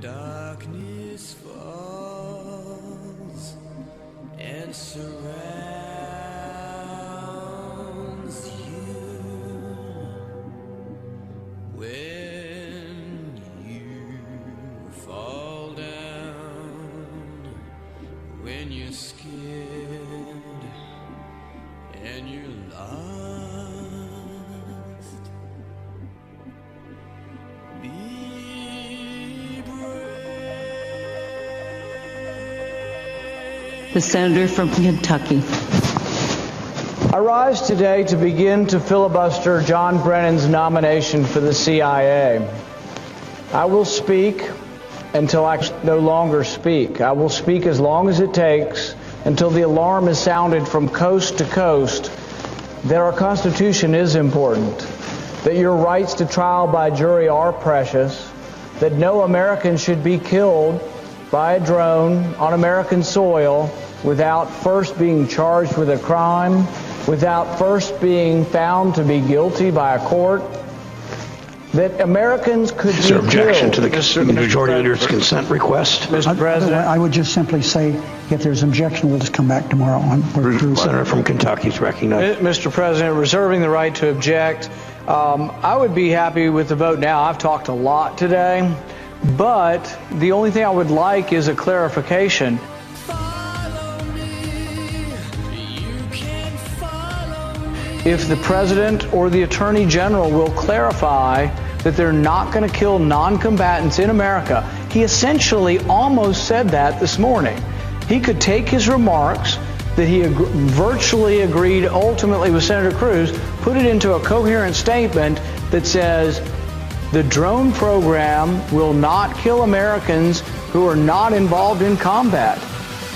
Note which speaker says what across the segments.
Speaker 1: darkness falls and surrounds you, when you fall down, when you're scared and you're lost, be brave.
Speaker 2: The senator from Kentucky.
Speaker 3: I rise today to begin to filibuster John Brennan's nomination for the CIA. I will speak until I no longer speak. I will speak as long as it takes until the alarm is sounded from coast to coast that our Constitution is important, that your rights to trial by jury are precious, that no American should be killed by a drone on American soil without first being charged with a crime, without first being found to be guilty by a court, that Americans could
Speaker 4: Is there
Speaker 3: be
Speaker 4: objection
Speaker 3: killed.
Speaker 4: to the majority leader's consent request?
Speaker 3: Mr. President,
Speaker 5: I would just simply say, if there's objection, we'll just come back tomorrow on.
Speaker 4: Senator from Kentucky is recognized.
Speaker 3: Mr. President, reserving the right to object, I would be happy with the vote now. I've talked a lot today, but the only thing I would like is a clarification. If the President or the Attorney General will clarify that they're not going to kill non-combatants in America. He essentially almost said that this morning. He could take his remarks that he virtually agreed ultimately with Senator Cruz, put it into a coherent statement that says the drone program will not kill Americans who are not involved in combat.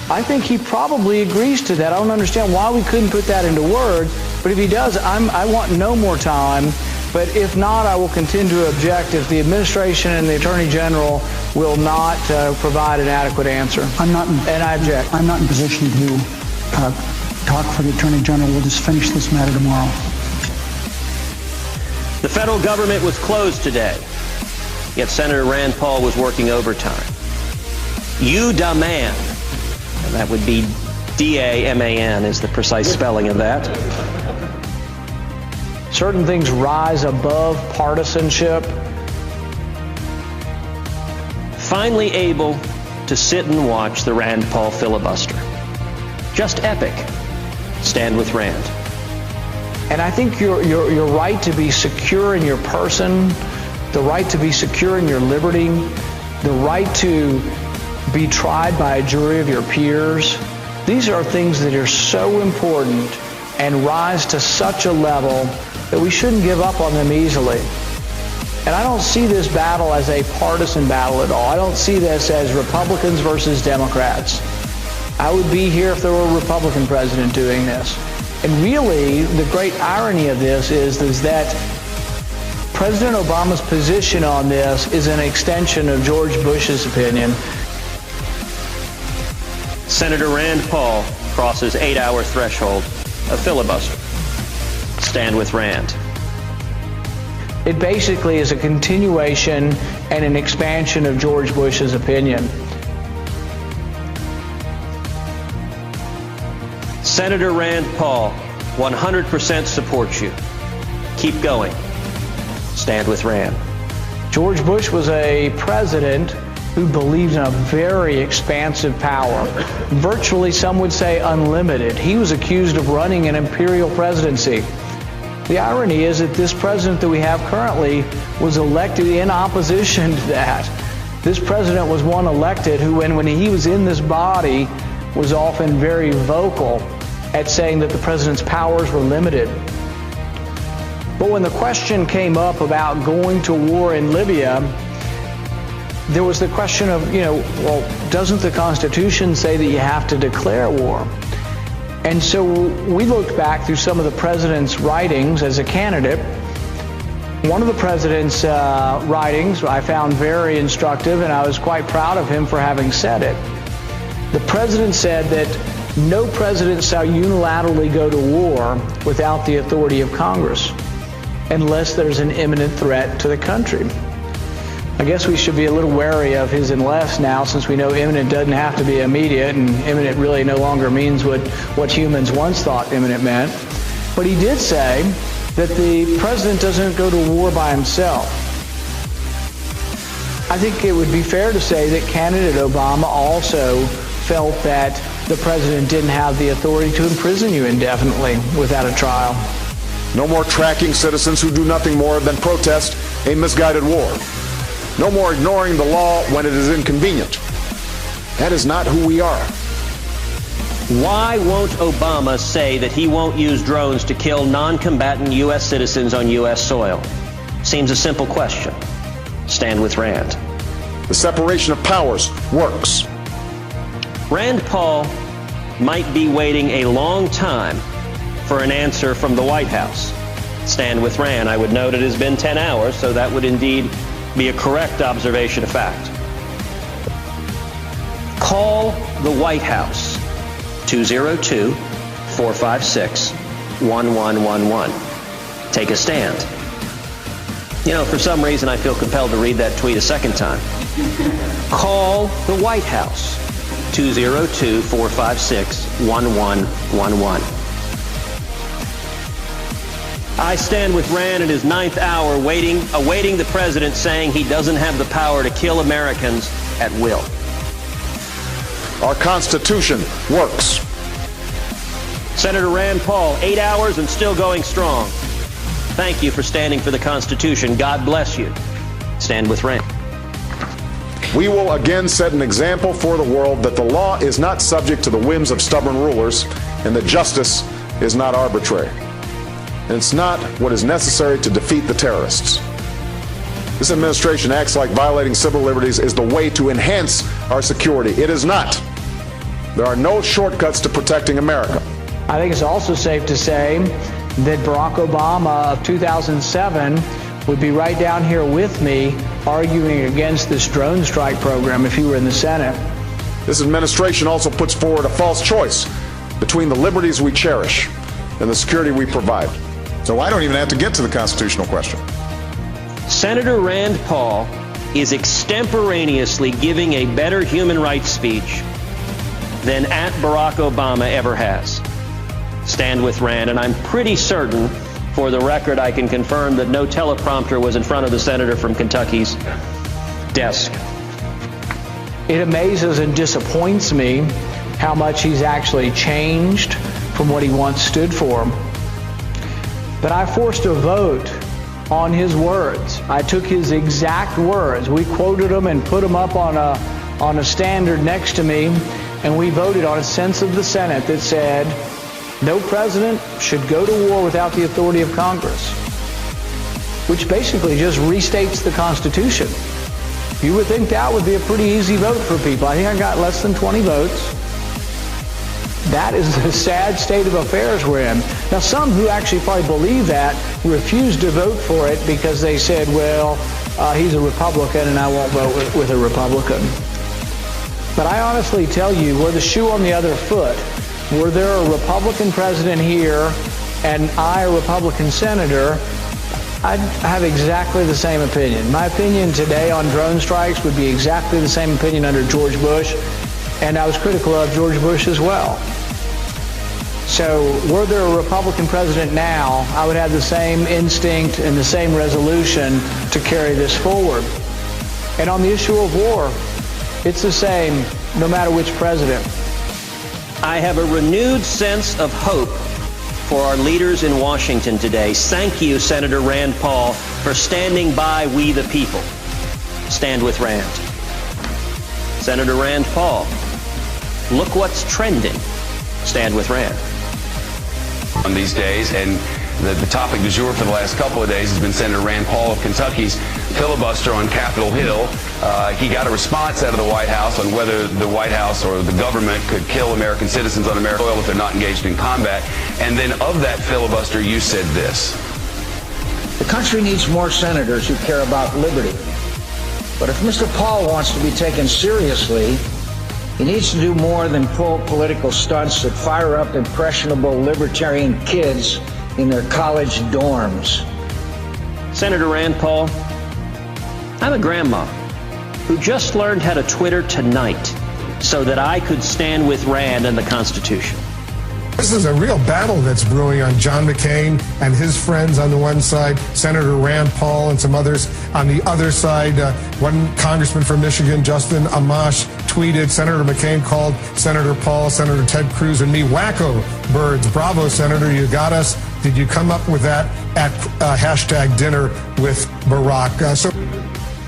Speaker 3: I think he probably agrees to that. I don't understand why we couldn't put that into words, but if he does, I want no more time. But if not, I will continue to object if the administration and the Attorney General will not provide an adequate answer. And I object.
Speaker 5: I'm not in position to talk for the Attorney General. We'll just finish this matter tomorrow.
Speaker 6: The federal government was closed today, yet Senator Rand Paul was working overtime. You demand, and that would be D-A-M-A-N is the precise spelling of that.
Speaker 3: Certain things rise above partisanship.
Speaker 6: Finally able to sit and watch the Rand Paul filibuster. Just epic. Stand with Rand.
Speaker 3: And I think your right to be secure in your person, the right to be secure in your liberty, the right to be tried by a jury of your peers, these are things that are so important and rise to such a level that we shouldn't give up on them easily. And I don't see this battle as a partisan battle at all. I don't see this as Republicans versus Democrats. I would be here if there were a Republican president doing this. And really, the great irony of this is that President Obama's position on this is an extension of George Bush's opinion.
Speaker 6: Senator Rand Paul crosses 8-hour threshold of filibuster. Stand with Rand.
Speaker 3: It basically is a continuation and an expansion of George Bush's opinion.
Speaker 6: Senator Rand Paul 100% supports you. Keep going. Stand with Rand.
Speaker 3: George Bush was a president who believed in a very expansive power. Virtually, some would say unlimited. He was accused of running an imperial presidency. The irony is that this president that we have currently was elected in opposition to that. This president was one elected who, when he was in this body, was often very vocal at saying that the president's powers were limited. But when the question came up about going to war in Libya, there was the question of, well, doesn't the Constitution say that you have to declare war? And so we looked back through some of the president's writings as a candidate. One of the president's writings I found very instructive, and I was quite proud of him for having said it. The president said that no president shall unilaterally go to war without the authority of Congress, unless there's an imminent threat to the country. I guess we should be a little wary of his unless now, since we know imminent doesn't have to be immediate, and imminent really no longer means what humans once thought imminent meant. But he did say that the president doesn't go to war by himself. I think it would be fair to say that candidate Obama also felt that the president didn't have the authority to imprison you indefinitely without a trial.
Speaker 7: No more tracking citizens who do nothing more than protest a misguided war. No more ignoring the law when it is inconvenient. That is not who we are.
Speaker 6: Why won't Obama say that he won't use drones to kill non-combatant U.S. citizens on U.S. soil? Seems a simple question. Stand with Rand.
Speaker 7: The separation of powers works.
Speaker 6: Rand Paul might be waiting a long time for an answer from the White House. Stand with Rand. I would note it has been 10 hours, so that would indeed be a correct observation of fact. Call the White House, 202-456-1111. Take a stand. You know, for some reason I feel compelled to read that tweet a second time. Call the White House, 202-456-1111. I stand with Rand in his 9th hour, awaiting the president saying he doesn't have the power to kill Americans at will.
Speaker 7: Our Constitution works.
Speaker 6: Senator Rand Paul, 8 hours and still going strong. Thank you for standing for the Constitution. God bless you. Stand with Rand.
Speaker 7: We will again set an example for the world that the law is not subject to the whims of stubborn rulers and that justice is not arbitrary. And it's not what is necessary to defeat the terrorists. This administration acts like violating civil liberties is the way to enhance our security. It is not. There are no shortcuts to protecting America.
Speaker 3: I think it's also safe to say that Barack Obama of 2007 would be right down here with me arguing against this drone strike program if he were in the Senate.
Speaker 7: This administration also puts forward a false choice between the liberties we cherish and the security we provide. So I don't even have to get to the constitutional question.
Speaker 6: Senator Rand Paul is extemporaneously giving a better human rights speech than Barack Obama ever has. Stand with Rand, and I'm pretty certain, for the record, I can confirm that no teleprompter was in front of the senator from Kentucky's desk.
Speaker 3: It amazes and disappoints me how much he's actually changed from what he once stood for. But I forced a vote on his words. I took his exact words. We quoted them and put them up on a standard next to me, and we voted on a sense of the Senate that said no president should go to war without the authority of Congress, which basically just restates the Constitution. You would think that would be a pretty easy vote for people. I think I got less than 20 votes. That is the sad state of affairs we're in. Now, some who actually probably believe that refused to vote for it because they said, well, he's a Republican and I won't vote with a Republican. But I honestly tell you, were the shoe on the other foot, were there a Republican president here and I a Republican senator, I'd have exactly the same opinion. My opinion today on drone strikes would be exactly the same opinion under George Bush, and I was critical of George Bush as well. So were there a Republican president now, I would have the same instinct and the same resolution to carry this forward. And on the issue of war, it's the same no matter which president.
Speaker 6: I have a renewed sense of hope for our leaders in Washington today. Thank you, Senator Rand Paul, for standing by we the people. Stand with Rand. Senator Rand Paul, look what's trending. Stand with Rand.
Speaker 8: On these days, and the topic du jour for the last couple of days has been Senator Rand Paul of Kentucky's filibuster on Capitol Hill. He got a response out of the White House on whether the White House or the government could kill American citizens on American soil if they're not engaged in combat. And then of that filibuster, you said this.
Speaker 9: The country needs more senators who care about liberty. But if Mr. Paul wants to be taken seriously, he needs to do more than pull political stunts that fire up impressionable libertarian kids in their college dorms.
Speaker 6: Senator Rand Paul, I'm a grandma who just learned how to Twitter tonight so that I could stand with Rand and the Constitution.
Speaker 10: This is a real battle that's brewing on John McCain and his friends on the one side, Senator Rand Paul and some others on the other side. One congressman from Michigan, Justin Amash, tweeted, Senator McCain called Senator Paul, Senator Ted Cruz, and me wacko birds. Bravo, Senator, you got us. Did you come up with that at hashtag dinner with Barack?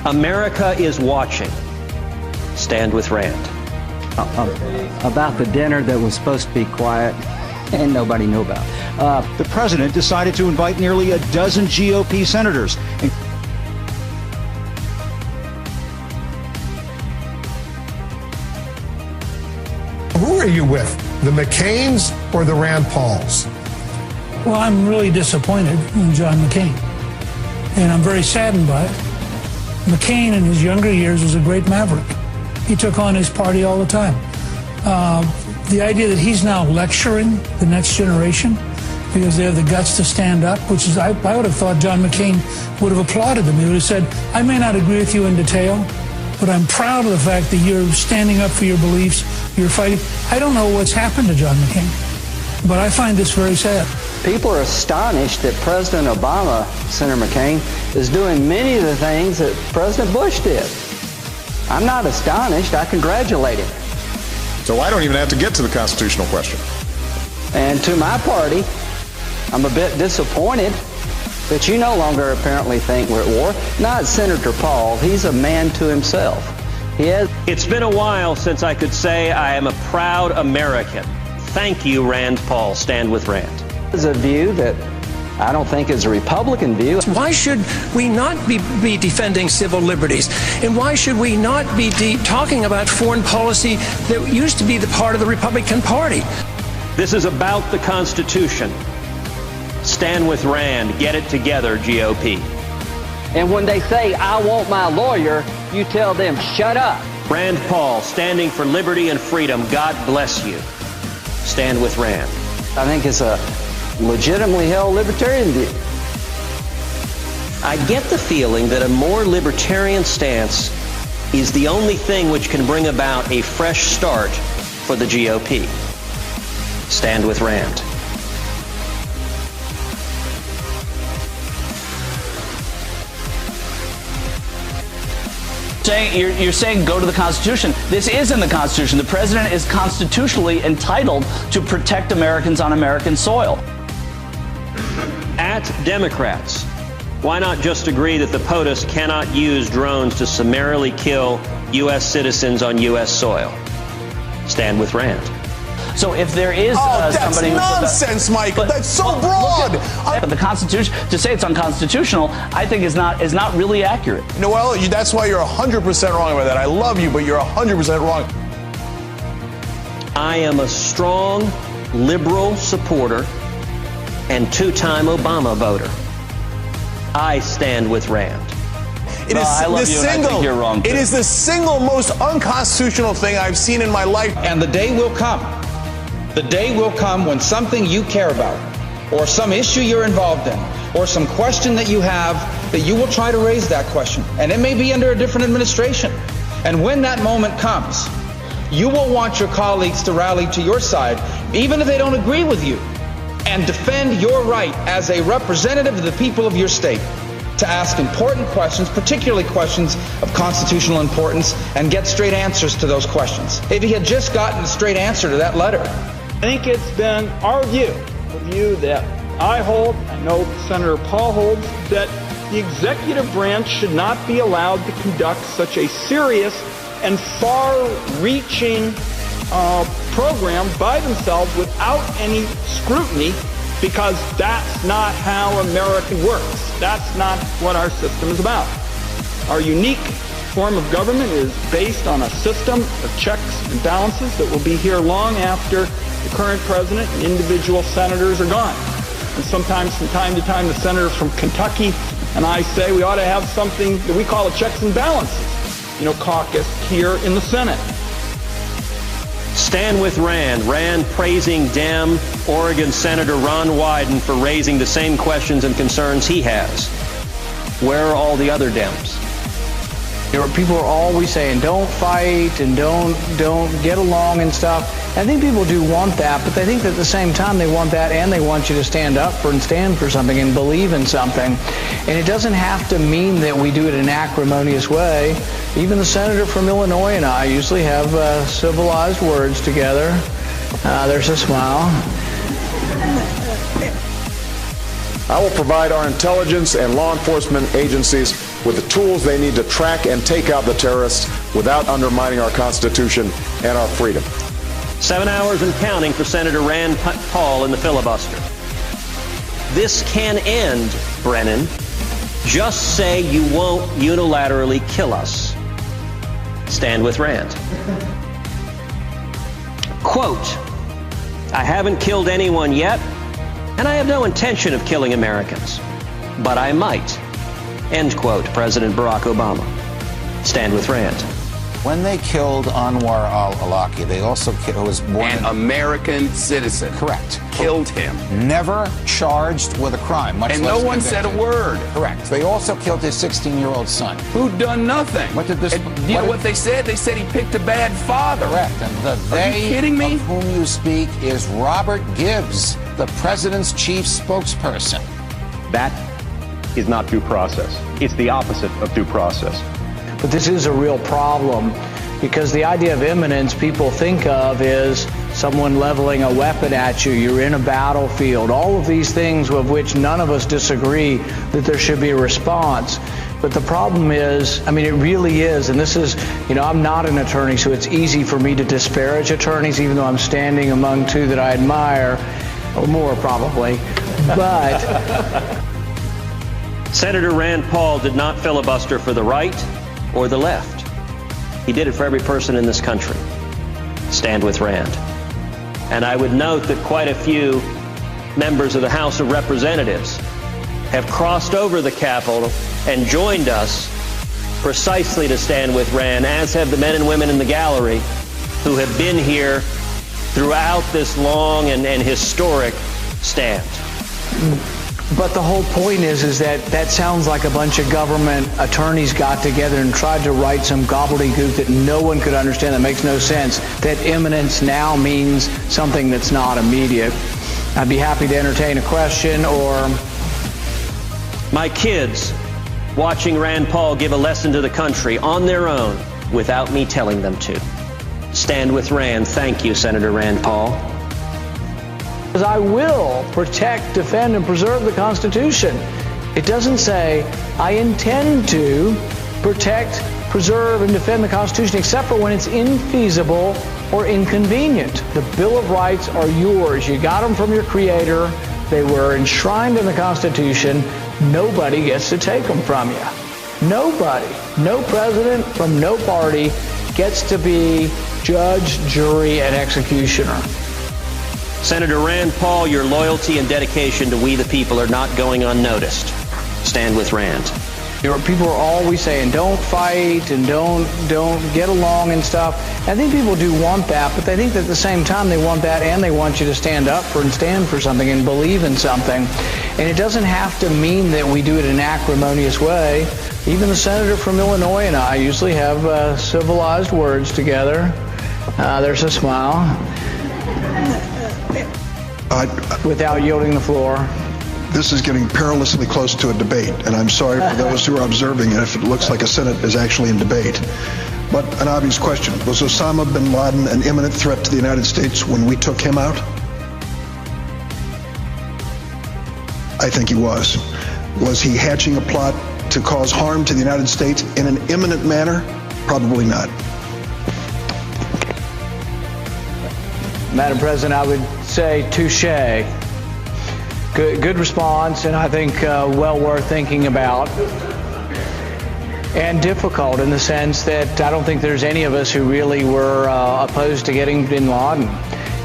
Speaker 6: America is watching. Stand with Rand.
Speaker 11: About the dinner that was supposed to be quiet and nobody knew about.
Speaker 12: The president decided to invite nearly a dozen GOP senators.
Speaker 10: Who are you with, the McCains or the Rand Pauls?
Speaker 5: Well, I'm really disappointed in John McCain, and I'm very saddened by it. McCain in his younger years was a great maverick. He took on his party all the time. The idea that he's now lecturing the next generation because they have the guts to stand up, which is, I would have thought John McCain would have applauded them. He would have said, I may not agree with you in detail, but I'm proud of the fact that you're standing up for your beliefs, you're fighting. I don't know what's happened to John McCain, but I find this very sad.
Speaker 11: People are astonished that President Obama, Senator McCain, is doing many of the things that President Bush did. I'm not astonished. I congratulate him.
Speaker 7: So I don't even have to get to the constitutional question.
Speaker 11: And to my party, I'm a bit disappointed that you no longer apparently think we're at war. Not Senator Paul. He's a man to himself.
Speaker 6: It's been a while since I could say I am a proud American. Thank you, Rand Paul. Stand with Rand.
Speaker 11: It's a view that I don't think is a Republican view.
Speaker 13: Why should we not be defending civil liberties? And why should we not be talking about foreign policy that used to be the part of the Republican Party?
Speaker 6: This is about the Constitution. Stand with Rand. Get it together, GOP.
Speaker 11: And when they say, I want my lawyer, you tell them, shut up.
Speaker 6: Rand Paul, standing for liberty and freedom. God bless you. Stand with Rand.
Speaker 11: I think it's a legitimately held libertarian view.
Speaker 6: I get the feeling that a more libertarian stance is the only thing which can bring about a fresh start for the GOP. Stand with Rand.
Speaker 14: You're saying go to the Constitution. This is in the Constitution. The president is constitutionally entitled to protect Americans on American soil.
Speaker 6: At Democrats, why not just agree that the POTUS cannot use drones to summarily kill U.S. citizens on U.S. soil? Stand with Rand.
Speaker 14: So if there is somebody...
Speaker 15: That's nonsense, Mike. That's so broad.
Speaker 14: The Constitution, to say it's unconstitutional, I think is not really accurate.
Speaker 15: Noel, that's why you're 100% wrong about that. I love you, but you're 100% wrong.
Speaker 6: I am a strong liberal supporter and two-time Obama voter. I stand with Rand.
Speaker 15: It is the single most unconstitutional thing I've seen in my life.
Speaker 16: And the day will come. The day will come when something you care about, or some issue you're involved in, or some question that you have, that you will try to raise that question. And it may be under a different administration. And when that moment comes, you will want your colleagues to rally to your side, even if they don't agree with you, and defend your right as a representative of the people of your state to ask important questions, particularly questions of constitutional importance, and get straight answers to those questions. If he had just gotten a straight answer to that letter.
Speaker 17: I think it's been our view, the view that I hold, I know Senator Paul holds, that the executive branch should not be allowed to conduct such a serious and far-reaching program by themselves without any scrutiny, because that's not how America works. That's not what our system is about. Our unique form of government is based on a system of checks and balances that will be here long after the current president and individual senators are gone. And sometimes, from time to time, the senators from Kentucky and I say we ought to have something that we call a checks and balances, caucus here in the Senate.
Speaker 6: Stand with Rand. Rand praising Dem Oregon Senator Ron Wyden for raising the same questions and concerns he has. Where are all the other Dems?
Speaker 3: People are always saying, don't fight and don't get along and stuff. I think people do want that, but they think that at the same time they want that and they want you to stand up for and stand for something and believe in something. And it doesn't have to mean that we do it in an acrimonious way. Even the senator from Illinois and I usually have civilized words together. There's a smile.
Speaker 7: I will provide our intelligence and law enforcement agencies with the tools they need to track and take out the terrorists without undermining our Constitution and our freedom.
Speaker 6: 7 hours and counting for Senator Rand Paul in the filibuster. This can end, Brennan. Just say you won't unilaterally kill us. Stand with Rand. Quote, I haven't killed anyone yet, and I have no intention of killing Americans, but I might. End quote, President Barack Obama. Stand with Rand.
Speaker 18: When they killed Anwar al-Awlaki, they also was born
Speaker 8: an American citizen.
Speaker 18: Correct.
Speaker 8: Killed him.
Speaker 18: Never charged with a crime, much
Speaker 8: and
Speaker 18: less
Speaker 8: no one
Speaker 18: convicted.
Speaker 8: Said a word.
Speaker 18: Correct. They also killed his 16-year-old son.
Speaker 8: Who'd done nothing.
Speaker 18: What did this?
Speaker 8: You know what they said? They said he picked a bad father.
Speaker 18: Correct. And the
Speaker 8: Are you kidding me?
Speaker 18: of whom you speak is Robert Gibbs, the president's chief spokesperson.
Speaker 19: That is not due process. It's the opposite of due process.
Speaker 3: But this is a real problem because the idea of imminence people think of is someone leveling a weapon at you. You're in a battlefield. All of these things of which none of us disagree that there should be a response. But the problem is, I mean, it really is, and this is, I'm not an attorney, so it's easy for me to disparage attorneys, even though I'm standing among two that I admire, or more probably. But
Speaker 6: Senator Rand Paul did not filibuster for the right or the left. He did it for every person in this country. Stand with Rand. And I would note that quite a few members of the House of Representatives have crossed over the Capitol and joined us precisely to stand with Rand, as have the men and women in the gallery who have been here throughout this long and historic stand.
Speaker 3: But the whole point is that sounds like a bunch of government attorneys got together and tried to write some gobbledygook that no one could understand, that makes no sense, that imminence now means something that's not immediate. I'd be happy to entertain a question or...
Speaker 6: My kids watching Rand Paul give a lesson to the country on their own without me telling them to. Stand with Rand. Thank you, Senator Rand Paul.
Speaker 3: Because I will protect, defend, and preserve the Constitution. It doesn't say I intend to protect, preserve, and defend the Constitution except for when it's infeasible or inconvenient. The Bill of Rights are yours. You got them from your Creator. They were enshrined in the Constitution. Nobody gets to take them from you. Nobody. No president from no party gets to be judge, jury, and executioner.
Speaker 6: Senator Rand Paul, your loyalty and dedication to we the people are not going unnoticed. Stand with Rand.
Speaker 3: People are always saying, don't fight and don't get along and stuff. I think people do want that, but they think that at the same time they want that and they want you to stand up for and stand for something and believe in something. And it doesn't have to mean that we do it in an acrimonious way. Even the senator from Illinois and I usually have civilized words together. There's a smile. Without yielding the floor.
Speaker 20: This is getting perilously close to a debate, and I'm sorry for those who are observing it if it looks like a Senate is actually in debate. But an obvious question, was Osama bin Laden an imminent threat to the United States when we took him out? I think he was. Was he hatching a plot to cause harm to the United States in an imminent manner? Probably not.
Speaker 3: Madam President, I would say touché. Good response, and I think well worth thinking about. And difficult in the sense that I don't think there's any of us who really were opposed to getting bin Laden.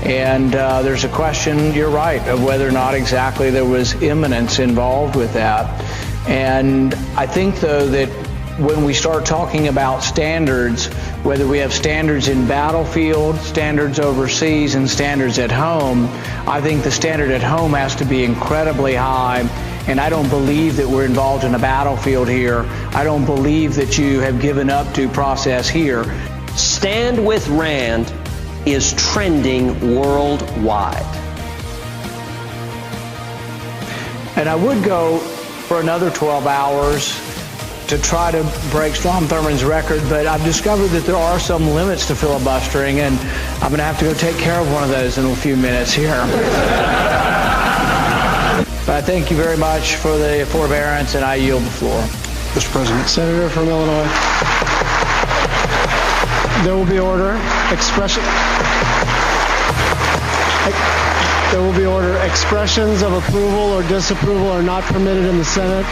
Speaker 3: And there's a question, you're right, of whether or not exactly there was imminence involved with that. And I think, though, that when we start talking about standards, whether we have standards in battlefield, standards overseas, and standards at home, I think the standard at home has to be incredibly high, and I don't believe that we're involved in a battlefield here. I don't believe that you have given up due process here.
Speaker 6: Stand with Rand is trending worldwide.
Speaker 3: And I would go for another 12 hours to try to break Strom Thurmond's record, but I've discovered that there are some limits to filibustering, and I'm going to have to go take care of one of those in a few minutes here. But I thank you very much for the forbearance, and I yield the floor.
Speaker 20: Mr. President.
Speaker 21: Senator from Illinois. There will be order. There will be order. Expressions of approval or disapproval are not permitted in the Senate.